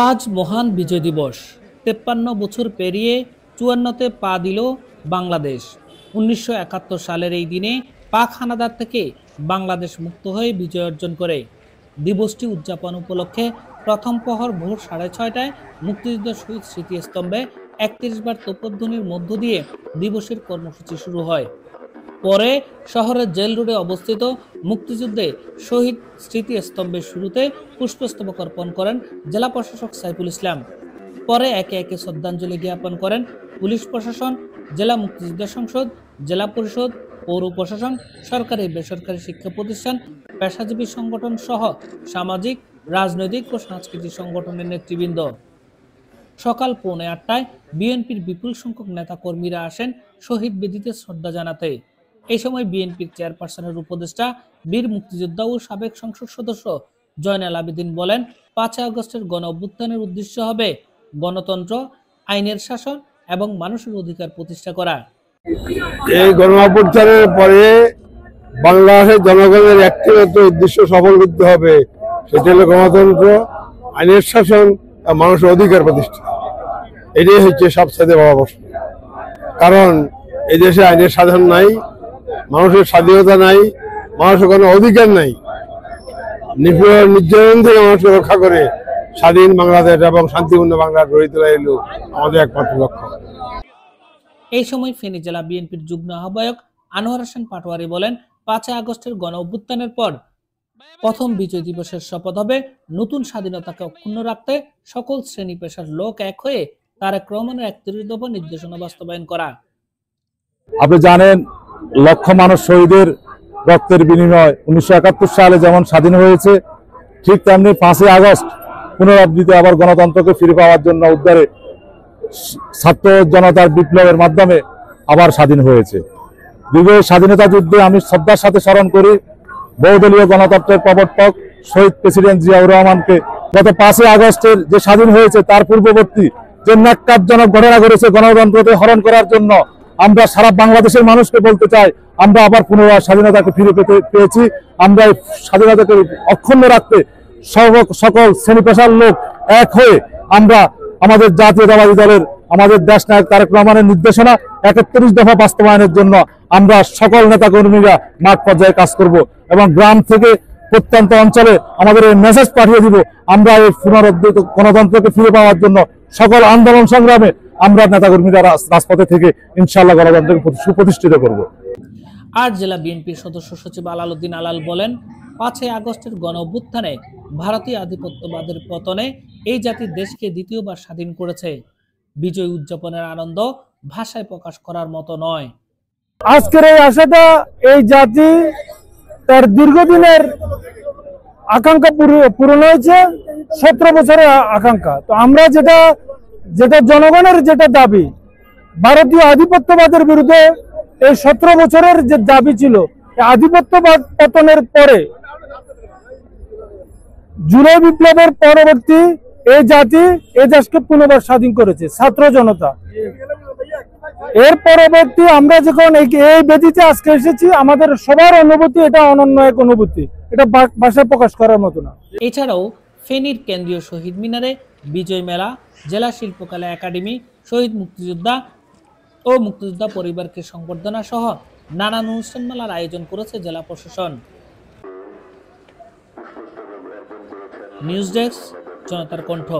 আজ মহান বিজয় দিবস। ৫৩ বছর পেরিয়ে ৫৪তে পা দিল বাংলাদেশ। ১৯৭১ সালের এই দিনে পাক হানাদার থেকে বাংলাদেশ মুক্ত হয়ে বিজয় অর্জন করে। দিবসটি উদযাপন উপলক্ষে প্রথম প্রহর ভোর ৬:৩০টায় মুক্তিযুদ্ধ শহীদ স্মৃতিস্তম্ভে ৩১ বার তোপধ্বনির মধ্য দিয়ে দিবসের কর্মসূচি শুরু হয়। পরে শহরের জেল রোডে অবস্থিত মুক্তিযুদ্ধে শহীদ স্মৃতিস্তম্ভের শুরুতে পুষ্পস্তবক অর্পণ করেন জেলা প্রশাসক সাইফুল ইসলাম। পরে একে একে শ্রদ্ধাঞ্জলি জ্ঞাপন করেন পুলিশ প্রশাসন, জেলা মুক্তিযোদ্ধা সংসদ, জেলা পরিষদ, পৌর প্রশাসন, সরকারি বেসরকারি শিক্ষা প্রতিষ্ঠান, পেশাজীবী সংগঠন সহ সামাজিক, রাজনৈতিক ও সাংস্কৃতিক সংগঠনের নেতৃবৃন্দ। সকাল 8:45টায় বিএনপির বিপুল সংখ্যক নেতাকর্মীরা আসেন শহীদ বেদিতে শ্রদ্ধা জানাতে। এই সময় বিএনপির চেয়ারপারসনের উপদেষ্টা বীর মুক্তিযোদ্ধা ও সাবেক সংসদ সদস্য জয়নাল আবেদিন বলেন, ৫ আগস্টের গণ অভ্যুত্থানের উদ্দেশ্য হবে গণতন্ত্র, আইনের শাসন এবং মানুষের অধিকার প্রতিষ্ঠা করা। এই গণ অভ্যুত্থানের পরে বাংলাদেশের জনগণের একটি মাত্র উদ্দেশ্য সফল করতে হবে, সেটি হলো গণতন্ত্র, আইনের শাসন, মানুষের অধিকার প্রতিষ্ঠা। এটাই হচ্ছে সবচেয়ে বড় প্রশ্ন। কারণ এই দেশে আইনের শাসন নাই, মানুষের স্বাধীনতা নাই, মানুষের কোনো অধিকার নাই। নির্যাতন থেকে মানুষকে রক্ষা করে স্বাধীন বাংলাদেশ এবং শান্তিপূর্ণ বাংলাদেশ গড়ে তোলা হলো আমাদের একমাত্র লক্ষ্য। এই সময় ফেনী জেলা বিএনপির যুগ্ম আহ্বায়ক আনোয়ার হোসেন পাটোয়ারি বলেন, ৫ আগস্টের গণ অভ্যুত্থানের পর প্রথম বিজয় দিবসের শপথ হবে নতুন স্বাধীনতাকে অক্ষুণ্ণ রাখতে সকল শ্রেণী পেশার লোক এক হয়ে তারেক রহমানের ৩১ দফা নির্দেশনা বাস্তবায়ন করা। আপনি জানেন, লক্ষ মানুষ শহীদের রক্তের বিনিময় ১৯৭১ সালে যেমন স্বাধীন হয়েছে, ঠিক তেমনি ৫ আগস্ট পুনরাবৃত্তি আবার গণতন্ত্রকে ফিরে পাওয়ার জন্য উদ্ধারে ছাত্র জনতার বিপ্লবের মাধ্যমে আবার স্বাধীন হয়েছে। দীর্ঘ স্বাধীনতা যুদ্ধে আমি শ্রদ্ধার সাথে স্মরণ করি বহুদলীয় গণতন্ত্রের প্রবর্তক শহীদ প্রেসিডেন্ট জিয়াউর রহমানকে। গত ৫ আগস্টের যে স্বাধীন হয়েছে তার পূর্ববর্তী যে ন্যাক্কারজনক ঘটনা ঘটেছে গণতন্ত্রকে হরণ করার জন্য, আমরা সারা বাংলাদেশের মানুষকে বলতে চাই, আমরা আবার পুনরায় স্বাধীনতাকে ফিরে পেয়েছি। আমরা এই স্বাধীনতাকে অক্ষুণ্ণ রাখতে সকল শ্রেণী পেশার লোক এক হয়ে আমরা আমাদের জাতীয়তাবাদী দলের আমাদের দেশ নায়ক তারেক রহমানের নির্দেশনা ৩১ দফা বাস্তবায়নের জন্য আমরা সকল নেতাকর্মীরা মাঠ পর্যায়ে কাজ করব এবং গ্রাম থেকে প্রত্যন্ত অঞ্চলে আমাদের এই মেসেজ পাঠিয়ে দিব, আমরা এই পুনরুদ্ধারিত গণতন্ত্রকে ফিরে পাওয়ার জন্য সকল আন্দোলন সংগ্রামে আমরা নেতাকর্মীরা রাজপথে থেকে ইনশাআল্লাহ গণতন্ত্রকে সুপ্রতিষ্ঠিত করব। আর জেলা বিএনপির সদস্য সচিব আলাল উদ্দিন আলাল বলেন, ৫ আগস্টের গণ অভ্যুত্থানে ভারতীয় আধিপত্যবাদের পতনে এই জাতির দেশকে দ্বিতীয়বার স্বাধীন করেছে। বিজয় উদযাপনের আনন্দ ভাষায় প্রকাশ করার মতো নয়। আজকের এই আশাটা এই জাতি তার দীর্ঘদিনের আকাঙ্ক্ষা পূরণ হয়েছে, ১৭ বছরের আকাঙ্ক্ষা। তো আমরা যেটা জনগণের যেটা দাবি, ভারতীয় আধিপত্যবাদের বিরুদ্ধে এই ১৭ বছরের যে দাবি ছিল, আধিপত্যবাদ পতনের পরে জুলাই বিপ্লবের পরবর্তী এই জাতি এই দেশকে পুনর্বার স্বাধীন করেছে ছাত্র জনতা। এর পরবর্তী আমরা যখন এই বেদিতে আজকে এসেছি, আমাদের সবার অনুভূতি এটা অনন্য এক অনুভূতি, এটা ভাষায় প্রকাশ করার মতো না। এছাড়াও ফেনীর কেন্দ্রীয় শহীদ মিনারে বিজয় মেলা, জেলা শিল্পকলা একাডেমি, শহীদ মুক্তিযোদ্ধা ও মুক্তিযোদ্ধা পরিবারকে সংবর্ধনা সহ নানান অনুষ্ঠানমালার আয়োজন করেছে জেলা প্রশাসন। নিউজ ডেস্ক, জনতার কণ্ঠ।